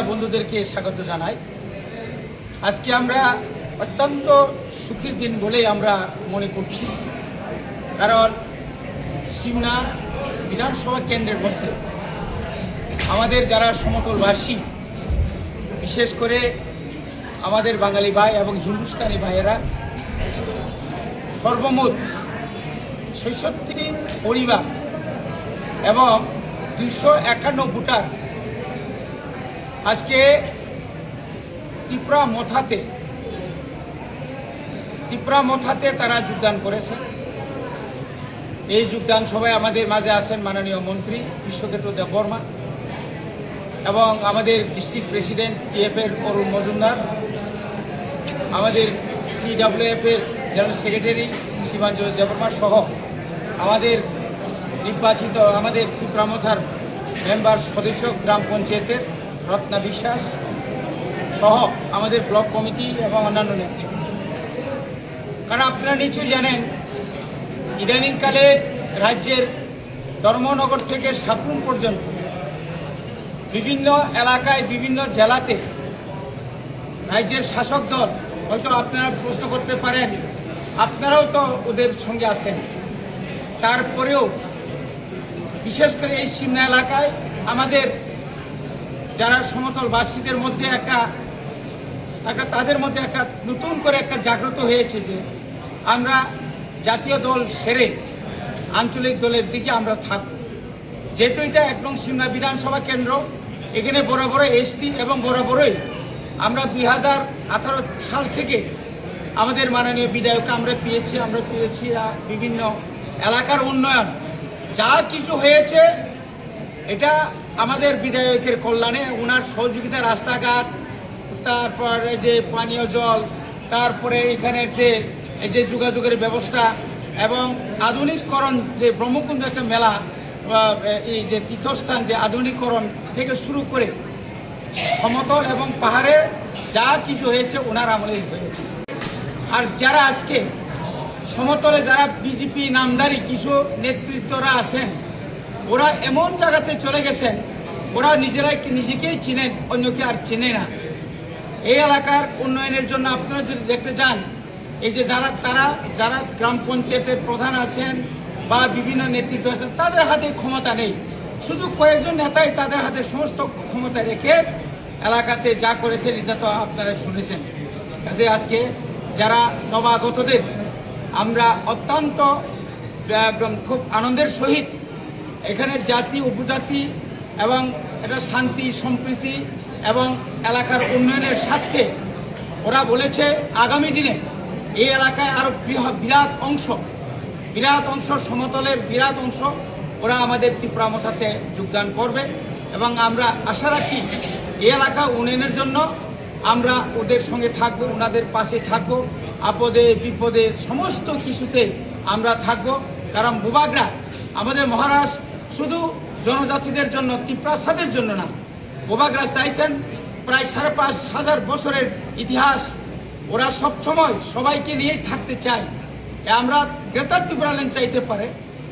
বন্ধুদেরকে স্বাগত জানাই। আজকে আমরা অত্যন্ত সুখের দিন বলেই আমরা মনে করছি, কারণ সিমনা বিধানসভা কেন্দ্রের মধ্যে আমাদের যারা সমতলবাসী, বিশেষ করে আমাদের বাঙালি ভাই এবং হিন্দুস্তানি ভাইয়েরা সর্বমোট ৬৬টি পরিবার এবং ২৫১ ভোটার আজকে ত্রিপুরা মথাতে তারা যোগদান করেছে। এই যোগদান সভায় আমাদের মাঝে আছেন মাননীয় মন্ত্রী বিশ্বক্ষেত্র দেববর্মা এবং আমাদের ডিস্ট্রিক্ট প্রেসিডেন্ট টিএফের অরুণ মজুমদার, আমাদের টিডব্লিউএফের জেনারেল সেক্রেটারি শিবাঞ্জলি দেববর্মা সহ আমাদের নির্বাচিত আমাদের ত্রিপুরা মথার মেম্বার সদস্য গ্রাম পঞ্চায়েতের রত্না বিশ্বাস সহ আমাদের ব্লক কমিটি এবং অন্যান্য নেতৃত্ব। কারণ আপনারা নিশ্চয়ই জানেন, ইদানিংকালে রাজ্যের ধর্মনগর থেকে সাপুন পর্যন্ত বিভিন্ন এলাকায় বিভিন্ন জেলাতে রাজ্যের শাসক দল, হয়তো আপনারা প্রশ্ন করতে পারেন আপনারাও তো ওদের সঙ্গে আছেন, তারপরেও বিশেষ করে এই সিমনা এলাকায় আমাদের যারা সমতলবাসীদের মধ্যে একটা তাদের মধ্যে একটা নতুন করে একটা জাগ্রত হয়েছে যে আমরা জাতীয় দল সেরে আঞ্চলিক দলের দিকে আমরা থাকব। যেহেতু এটা একদম সিমনা বিধানসভা কেন্দ্র, এখানে বরাবরই এসটি এবং বরাবরই আমরা 2018 সাল থেকে আমাদের মাননীয় বিধায়ক আমরা পেয়েছি বিভিন্ন এলাকার উন্নয়ন যা কিছু হয়েছে এটা আমাদের বিধায়কের কল্যাণে, ওনার সহযোগিতা, রাস্তাঘাট, তারপরে যে পানীয় জল, তারপরে এখানের যে যোগাযোগের ব্যবস্থা এবং আধুনিকরণ, যে ব্রহ্মকুণ্ড একটা মেলা, এই যে তীর্থস্থান, যে আধুনিকরণ থেকে শুরু করে সমতল এবং পাহাড়ে যা কিছু হয়েছে ওনার আমলেই হয়েছে। আর যারা আজকে সমতলে যারা বিজেপি নামধারী কিছু নেতৃত্বরা আছেন, ওরা এমন জায়গাতে চলে গেছেন, ওরা নিজেকেই চিনেন, অন্যকে আর চিনে না। এই এলাকার উন্নয়নের জন্য আপনারা যদি দেখতে চান, এই যে যারা গ্রাম পঞ্চায়েতের প্রধান আছেন বা বিভিন্ন নেতৃত্ব আছেন, তাদের হাতে ক্ষমতা নেই, শুধু কয়েকজন নেতাই তাদের হাতে সমস্ত ক্ষমতা রেখে এলাকাতে যা করেছেন এটা তো আপনারা শুনেছেন। কাজে আজকে যারা নবাগতদের আমরা অত্যন্ত খুব আনন্দের সহিত এখানে জাতি উপজাতি এবং এটা শান্তি সম্প্রীতি এবং এলাকার উন্নয়নের স্বার্থে ওরা বলেছে আগামী দিনে এই এলাকায় আরও বিরাট অংশ সমতলের বিরাট অংশ ওরা আমাদের ত্রিপুরা মথাতে যোগদান করবে এবং আমরা আশা রাখি এই এলাকা উন্নয়নের জন্য আমরা ওদের সঙ্গে থাকবো, ওনাদের পাশে থাকবো, আপদে বিপদে সমস্ত কিছুতে আমরা থাকব। কারণ বুবাগরা আমাদের মহারাজ শুধু জনজাতিদের জন্য, ত্রিপ্রাসাদের জন্য না, বুবাগরা চাইছেন প্রায় 5,500 বছরের ইতিহাস, ওরা সবসময় সবাইকে নিয়েই থাকতে চায়। আমরা গ্রেটার ত্রিপুরা ল্যান্ড চাইতে পারে,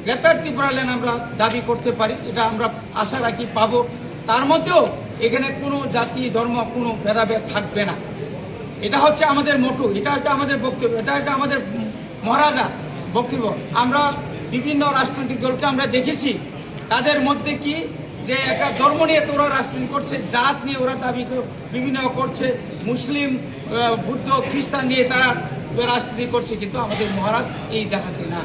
গ্রেটার ত্রিপুরা ল্যান্ড আমরা দাবি করতে পারি, এটা আমরা আশা রাখি পাবো। তার মধ্যেও এখানে কোনো জাতি ধর্ম কোনো ভেদাভেদ থাকবে না। এটা হচ্ছে আমাদের মোটো, এটা হচ্ছে আমাদের বক্তব্য, এটা হচ্ছে আমাদের মহারাজা বক্তব্য। আমরা বিভিন্ন রাজনৈতিক দলকে আমরা দেখেছি, তাদের মধ্যে কি যে একটা ধর্ম নিয়ে তো ওরা রাজনীতি করছে, জাত নিয়ে ওরা দাবি বিভিন্ন করছে, মুসলিম বুদ্ধ খ্রিস্টান নিয়ে তারা রাজনীতি করছে, কিন্তু আমাদের মহারাজ এই জায়গাতে না।